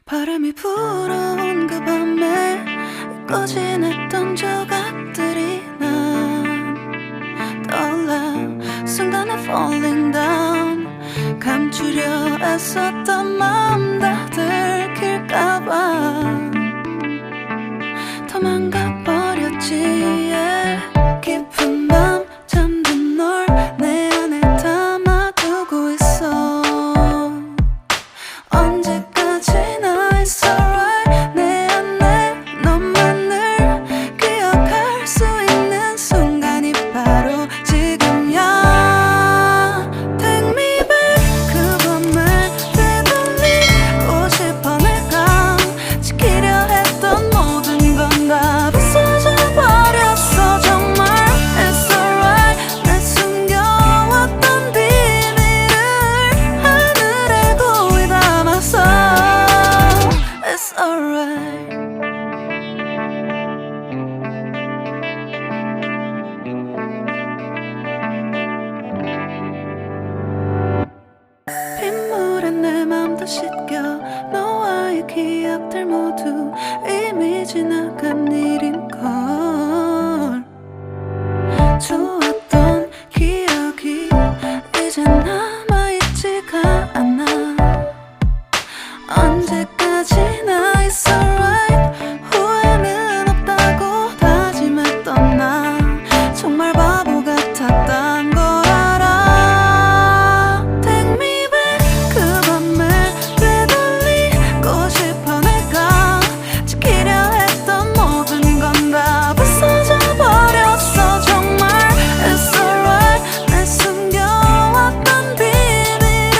바람이 불어온 그 밤에 꺼진했던 조각들이 난 떠올라. 순간에 falling down, 감추려 애썼던 마음 다 들킬까봐 도망가 버렸지. yeah. 깊은 밤 잠든 널 내 안에 담아두고 있어. 언제까지나 it's alright. 내 안에 너만을 기억할 수 있는 순간이 바로 지금이야. Take me back. 그 밤을 되돌리고 싶어. 내가 지키려 했던 모든 건 다 부서져 버렸어. 정말 it's alright. 내 숨겨왔던 비밀을 하늘에 고이 담았어. It's alright. 빗물에 내 맘도 씻겨. 너와의 기억들 모두 이미 지나간 일인걸. 좋았던 기억이 이제 남아있지가 않아. 언제까지나 it's alright. 후회는 없다고 다짐했던 나 정말 바보 같았단 걸 알아. Take me back. 그 밤을 되돌리고 싶어. 내가 지키려 했던 모든 건 다 부서져 버렸어. 정말 it's alright. 내 숨겨왔던 비밀을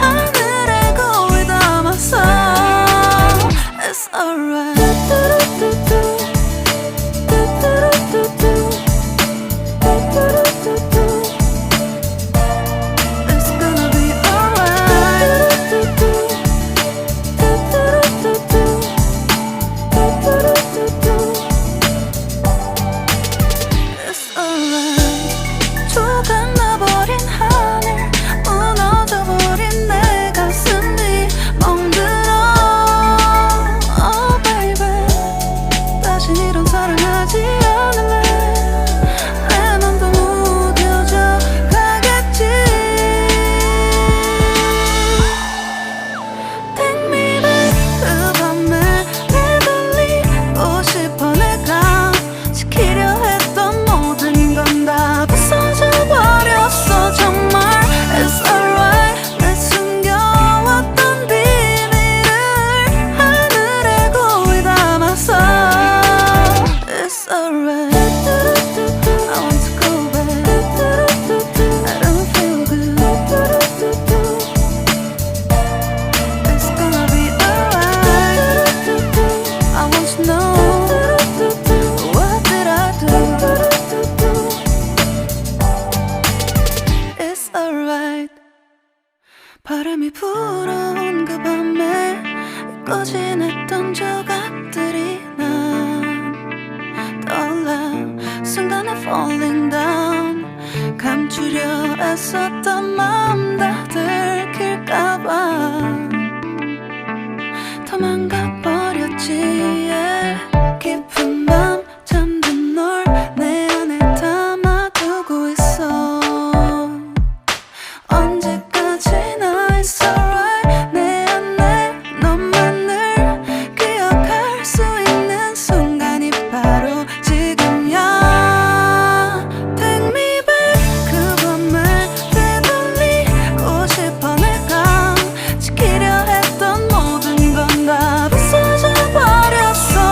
하늘에 고이 담았어. It's alright. It's gonna be alright. It's alright. 조각나버린 하늘, 무너져버린 내 가슴이 멍들어. Oh baby, 다신 이런 사랑하지 않을래. 내 맘도 무뎌져 가겠지. Take me back. 그 밤을 되돌리고 싶어. 내가 지키려 했던 모든 건 다 부서져 버렸어. 정말 it's alright. 내 숨겨왔던 비밀을 하늘에 고이 담았어. It's alright. I want to go back. I don't feel good. It's gonna be alright. I want to know, what did I do? It's alright. 바람이 불어온 그 밤에 꺼진했던 조각들이 난 떠올라. 순간에 falling down, 감추려 애썼던 마음 다 들킬까봐 도망가 버렸지. yeah. 깊은 밤 잠든 널 내 안에 담아두고 있어. 언제까지나 it's alright. 내 안에 너만을 기억할 수 있는 순간이 바로 지금이야. Take me back. 그 밤을 되돌리고 싶어. 내가 지키려 했던 모든 건 다 부서져 버렸어.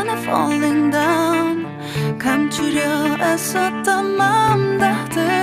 순간에 falling down 감추려 애썼던 마음 다들